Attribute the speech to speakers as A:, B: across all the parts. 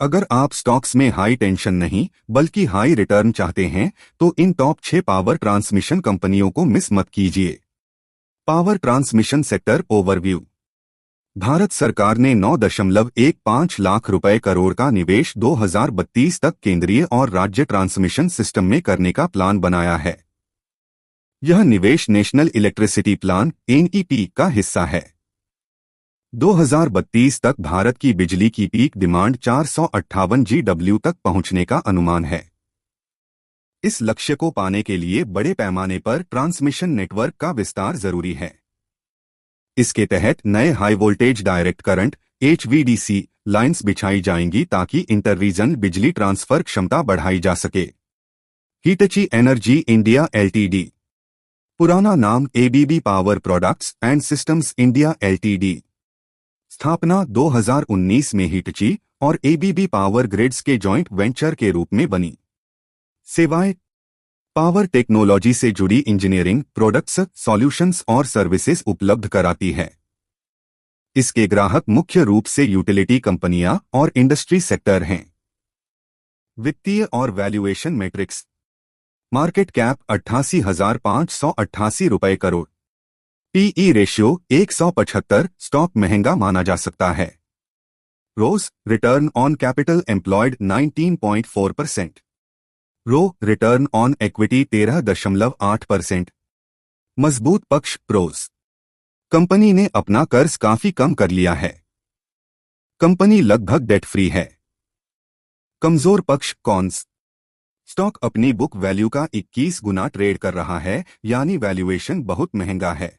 A: अगर आप स्टॉक्स में हाई टेंशन नहीं बल्कि हाई रिटर्न चाहते हैं तो इन टॉप 6 पावर ट्रांसमिशन कंपनियों को मिस मत कीजिए। Power transmission sector overview. Bharat सरकार ने 9.15 लाख रुपए करोड़ का निवेश 2032 तक केंद्रीय और राज्य ट्रांसमिशन सिस्टम में करने का प्लान बनाया है। यह निवेश नेशनल इलेक्ट्रिसिटी प्लान (एनईपी) का हिस्सा है। 2032 तक भारत की बिजली की पीक डिमांड 458 GW तक पहुंचने का अनुमान है। इस लक्ष्य को पाने के लिए बड़े पैमाने पर ट्रांसमिशन नेटवर्क का विस्तार जरूरी है। इसके तहत नए high voltage direct current (HVDC) lines बिछाई जाएंगी ताकि इंटर रीजन बिजली ट्रांसफर क्षमता बढ़ाई जा सके। हिटची एनर्जी इंडिया LTD, पुराना नाम ABB power products and systems India LTD, स्थापना 2019 में हिटची और ABB पावर ग्रिड्स के जॉइंट वेंचर के रूप में बनी। सेवाएं: पावर टेक्नोलॉजी से जुड़ी इंजीनियरिंग, प्रोडक्ट्स, सॉल्यूशंस और सर्विसेज उपलब्ध कराती है। इसके ग्राहक मुख्य रूप से यूटिलिटी कंपनियां और इंडस्ट्री सेक्टर हैं। वित्तीय और वैल्यूएशन मैट्रिक्स। मार्केट कैप 88,588 रुपए करोड़। PE ratio 175। स्टॉक महंगा माना जा सकता है। ROCE return on capital employed 19.4%। ROE return on equity 13.8%। मजबूत पक्ष प्रोज। कंपनी ने अपना कर्ज काफी कम कर लिया है। कंपनी लगभग डेट फ्री है। कमजोर पक्ष कॉन्स। स्टॉक अपनी बुक वैल्यू का 21 गुना ट्रेड कर रहा है, यानी वैल्यूएशन बहुत महंगा है।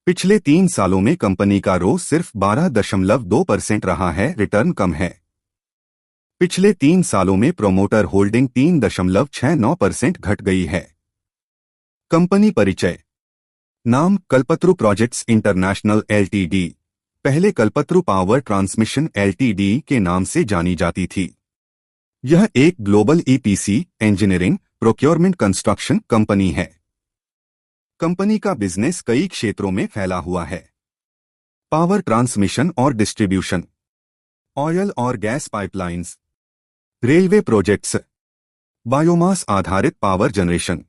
A: पिछले 3 सालों में कंपनी का रो सिर्फ 12.2% रहा है, रिटर्न कम है। पिछले 3 सालों में प्रोमोटर होल्डिंग 3.69% घट गई है। कंपनी परिचय। नाम कल्पत्रु प्रोजेक्ट्स इंटरनेशनल LTD, पहले कल्पत्रु पावर ट्रांसमिशन LTD के नाम से जानी जाती थी। यह एक global EPC engineering, procurement, construction company है। कंपनी का बिजनेस कई क्षेत्रों में फैला हुआ है। पावर ट्रांसमिशन और डिस्ट्रीब्यूशन, ऑयल और gas pipelines, railway projects, biomass आधारित पावर जनरेशन।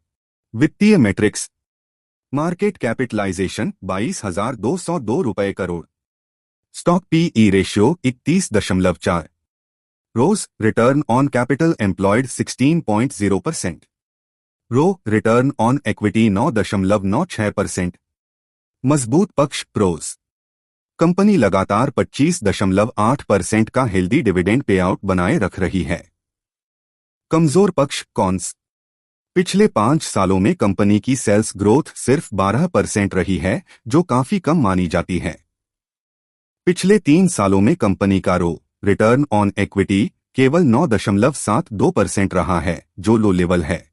A: वित्तीय मैट्रिक्स। मार्केट कैपिटलाइजेशन 22,202 रुपए crore. Stock PE ratio 31.4। ROCE return on capital employed 16.0%। ROE return on equity 9.96%। मजबूत पक्ष प्रोज। कंपनी लगातार 25.8% का हेल्दी डिविडेंड पेआउट बनाए रख रही है। कमजोर पक्ष कॉन्स। पिछले 5 सालों में कंपनी की सेल्स ग्रोथ सिर्फ 12% रही है, जो काफी कम मानी जाती है। पिछले 3 सालों में कंपनी का रो रिटर्न ऑन इक्विटी केवल 9.72% रहा है, जो लो लेवल है।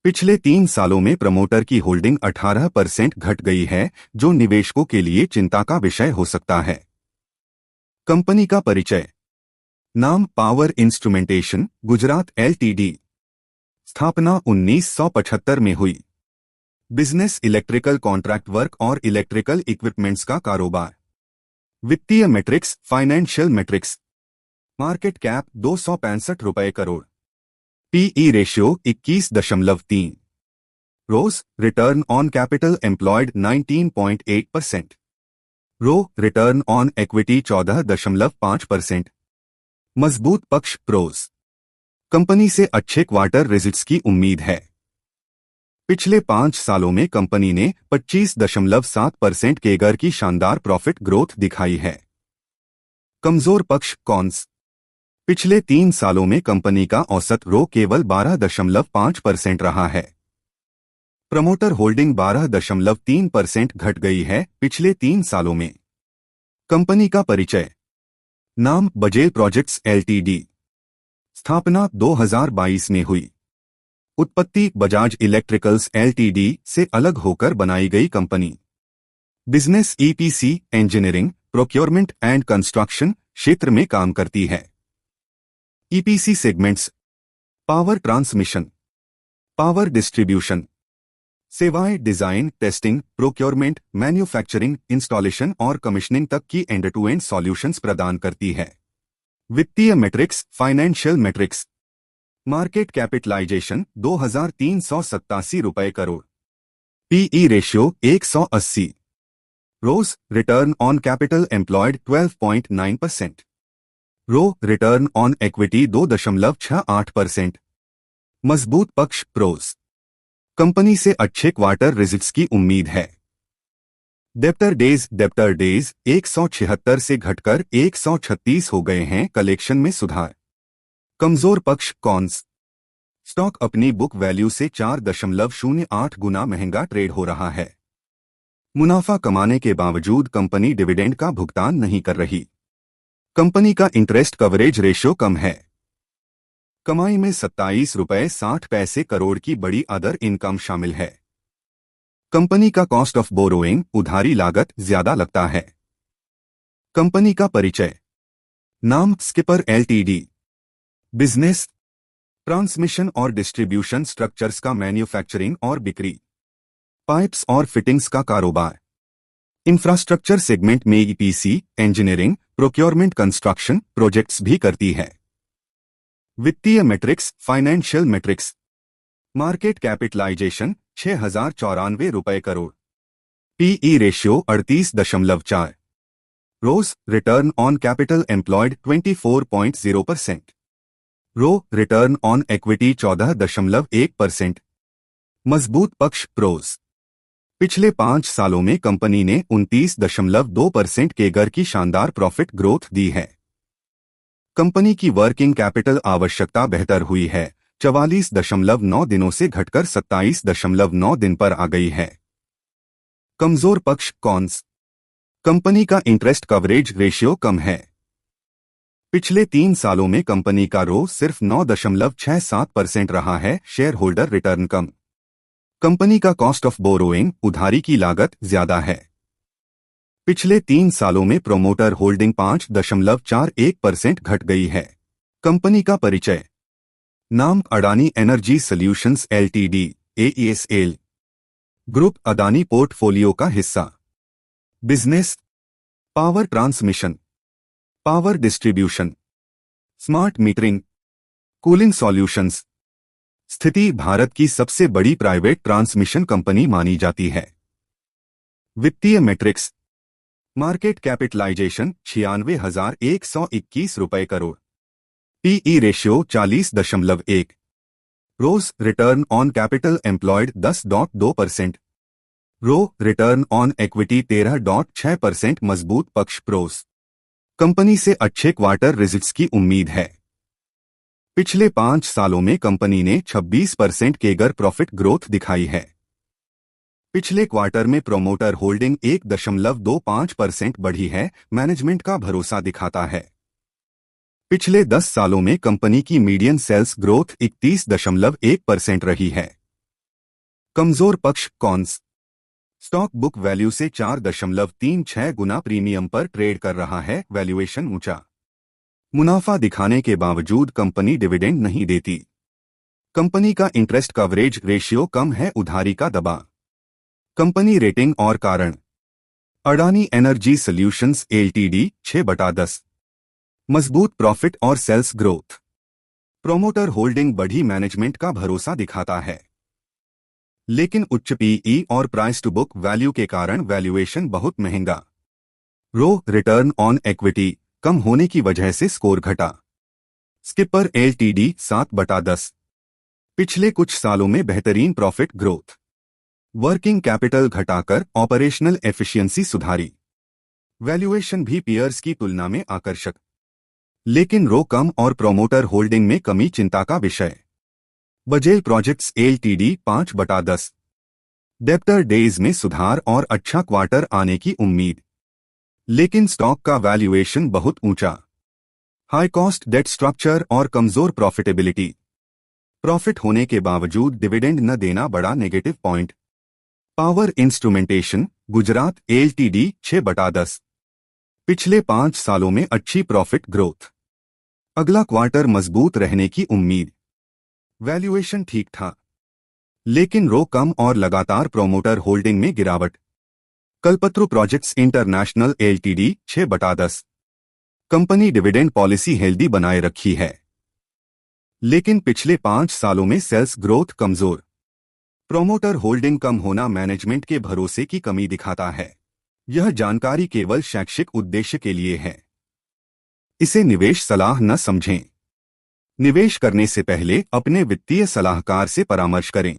A: पिछले 3 सालों में प्रमोटर की होल्डिंग 18% घट गई है, जो निवेशकों के लिए चिंता का विषय हो सकता है। कंपनी का परिचय। नाम पावर इंस्ट्रूमेंटेशन गुजरात LTD, स्थापना 1975 में हुई। बिजनेस इलेक्ट्रिकल कॉन्ट्रैक्ट वर्क और इलेक्ट्रिकल इक्विपमेंट्स का कारोबार। वित्तीय metrics financial metrics. Market cap 265 रुपए crore. PE ratio 21.3। ROCE return on capital employed 19.8%। ROE return on equity 14.5%। मजबूत पक्ष प्रोज। कंपनी से अच्छे क्वार्टर रिजल्ट्स की उम्मीद है। पिछले 5 सालों में कंपनी ने 25.7% केगर की शानदार प्रॉफिट ग्रोथ दिखाई है। कमजोर पक्ष कॉन्स। पिछले 3 सालों में कंपनी का औसत रो केवल 12.5% रहा है। प्रमोटर होल्डिंग 12.3% घट गई है पिछले 3 सालों में। कंपनी का परिचय। नाम बजेल प्रोजेक्ट्स LTD, स्थापना 2022 में हुई। उत्पत्ति बजाज इलेक्ट्रिकल्स LTD से अलग होकर बनाई गई company. Business EPC engineering, procurement and construction क्षेत्र में काम करती है। EPC segments: power transmission, power distribution. सेवाएं design, testing, procurement, manufacturing, installation और कमिश्निंग तक की एंड टू एंड सॉल्यूशंस प्रदान करती है। वित्तीय metrics, financial metrics. Market capitalisation 2387 रुपए crore. PE ratio 180। ROCE return on capital employed 12.9%। ROE return on equity 2.68%। मजबूत पक्ष प्रोस। कंपनी से अच्छे क्वार्टर रिजल्ट्स की उम्मीद है। डेप्टर डेज 176 से घटकर 136 हो गए हैं। कलेक्शन में सुधार। कमजोर पक्ष कॉन्स। स्टॉक अपनी बुक वैल्यू से 4.08 गुना महंगा ट्रेड हो रहा है। मुनाफा कमाने के बावजूद कंपनी डिविडेंड का भुगतान नहीं कर रही। कंपनी का इंटरेस्ट कवरेज रेशियो कम है। कमाई में 27 रुपए 60 पैसे करोड़ की बड़ी अदर इनकम शामिल है। कंपनी का कॉस्ट ऑफ बोरोइंग उधारी लागत ज्यादा लगता है। कंपनी का परिचय। नाम स्किपर एलटीडी। बिजनेस ट्रांसमिशन और डिस्ट्रीब्यूशन स्ट्रक्चर्स का मैन्युफैक्चरिंग और बिक्री। पाइप्स और फिटिंग्स का कारोबार। इंफ्रास्ट्रक्चर सेगमेंट में EPC, engineering, procurement, construction projects भी करती है। वित्तीय metrics, financial metrics. Market capitalisation 6094 रुपए crore. PE ratio 38.4। ROCE return on capital employed 24.0%। ROE return on equity 14.1%। मजबूत पक्ष प्रोस। पिछले 5 सालों में कंपनी ने 29.2% केगर की शानदार प्रॉफिट ग्रोथ दी है। कंपनी की वर्किंग कैपिटल आवश्यकता बेहतर हुई है, 44.9 दिनों से घटकर 27.9 दिन पर आ गई है। कमजोर पक्ष कॉन्स। कंपनी का इंटरेस्ट कवरेज रेशियो कम है। पिछले 3 सालों में कंपनी का रो सिर्फ 9.67% रहा है। शेयर होल्डर रिटर्न कम। कंपनी का कॉस्ट ऑफ बोरोइंग उधारी की लागत ज्यादा है। पिछले 3 सालों में प्रोमोटर होल्डिंग 5.41% घट गई है। कंपनी का परिचय। नाम Adani energy solutions LTD AESL. Group Adani portfolio का हिस्सा। Business power transmission, power distribution, smart metering, cooling solutions. स्थिति भारत की सबसे बड़ी प्राइवेट ट्रांसमिशन कंपनी मानी जाती है। वित्तीय मैट्रिक्स। मार्केट कैपिटलाइजेशन 96,121 रुपए crore. PE ratio 40.1। ROCE return on capital employed 10.2%। ROE return on equity 13.6%। मजबूत पक्ष प्रोस। कंपनी से अच्छे क्वार्टर रिजल्ट्स की उम्मीद है। पिछले 5 सालों में कंपनी ने 26% केगर प्रॉफिट ग्रोथ दिखाई है। पिछले क्वार्टर में प्रोमोटर होल्डिंग 1.25% बढ़ी है। मैनेजमेंट का भरोसा दिखाता है। पिछले 10 सालों में कंपनी की मीडियन सेल्स ग्रोथ 31.1% रही है। कमजोर पक्ष कॉन्स। स्टॉक बुक वैल्यू से 4.36 गुना प्रीमियम पर ट्रेड कर रहा है। वैल्यूएशन ऊंचा। मुनाफा दिखाने के बावजूद कंपनी डिविडेंड नहीं देती। कंपनी का इंटरेस्ट कवरेज रेशियो कम है। उधारी का दबाव। कंपनी रेटिंग और कारण। Adani energy solutions LTD 6/10। मजबूत प्रॉफिट और सेल्स ग्रोथ। प्रोमोटर होल्डिंग बढ़ी। मैनेजमेंट का भरोसा दिखाता है, लेकिन उच्च पीई और प्राइस टू बुक वैल्यू के कारण वैल्यूएशन बहुत महंगा। रो रिटर्न ऑन इक्विटी कम होने की वजह से स्कोर घटा। Skipper LTD 7/10। पिछले कुछ सालों में बेहतरीन प्रॉफिट ग्रोथ। वर्किंग कैपिटल घटाकर ऑपरेशनल एफिशिएंसी सुधारी। वैल्यूएशन भी पीयर्स की तुलना में आकर्षक, लेकिन रो कम और प्रोमोटर होल्डिंग में कमी चिंता का विषय। बजेल प्रोजेक्ट्स एलटीडी 5/10। डेप्टर डेज में सुधार और अच्छा क्वार्टर आने की उम्मीद, लेकिन स्टॉक का वैल्यूएशन बहुत ऊंचा। हाई कॉस्ट डेट स्ट्रक्चर और कमजोर प्रॉफिटेबिलिटी। प्रॉफिट होने के बावजूद डिविडेंड न देना बड़ा negative point. Power instrumentation Gujarat LTD 6/10। पिछले 5 सालों में अच्छी प्रॉफिट ग्रोथ। अगला क्वार्टर मजबूत रहने की उम्मीद। वैल्यूएशन ठीक था, लेकिन रो कम और लगातार प्रोमोटर होल्डिंग में गिरावट। Kalpataru projects international LTD 6/10। Company dividend policy healthy बनाए रखी है, लेकिन पिछले 5 सालों में सेल्स ग्रोथ कमजोर, प्रोमोटर होल्डिंग कम होना मैनेजमेंट के भरोसे की कमी दिखाता है। यह जानकारी केवल शैक्षिक उद्देश्य के लिए है। इसे निवेश सलाह न समझें। निवेश करने से पहले अपने वित्तीय सलाहकार से परामर्श करें।